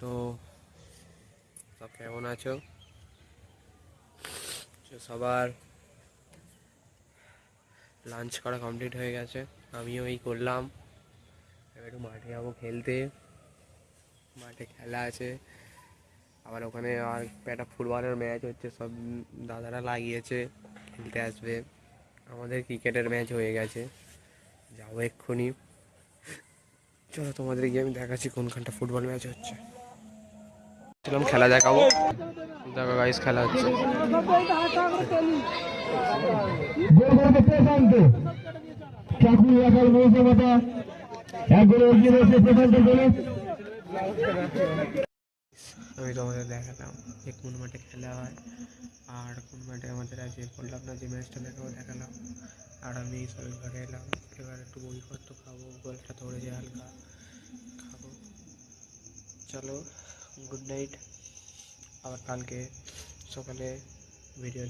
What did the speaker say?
তো সব কেমন আছো? সবার লাঞ্চ করা কমপ্লিট হয়ে গেছে, আমিও এই করলাম। এবার একটু মাঠে যাবো খেলতে, মাঠে খেলা আছে। আবার ওখানে আর একটা ফুটবলের ম্যাচ হচ্ছে, সব দাদারা লাগিয়েছে, খেলতে আসবে। আমাদের ক্রিকেটের ম্যাচ হয়ে গেছে, যাবো এক্ষুনি। চলো তোমাদের গিয়ে আমি দেখাচ্ছি কোনখানটা ফুটবল ম্যাচ হচ্ছে। খেলা দেখাবো, দেখো গাইস খেলা হচ্ছে। আমি তোমাদের দেখালাম যে কোন মাঠে খেলা হয় আর কোন মাঠে আমাদের আজকে বললাম না যে ম্যাচটা দেখালাম। আর আমি সবাই ঘরে এলাম, এবার একটু বইপত্র খাবো, গলাটা ধরেছে হালকা, খাবো। চলো, গুড নাইট। আবার কালকে সকালে ভিডিও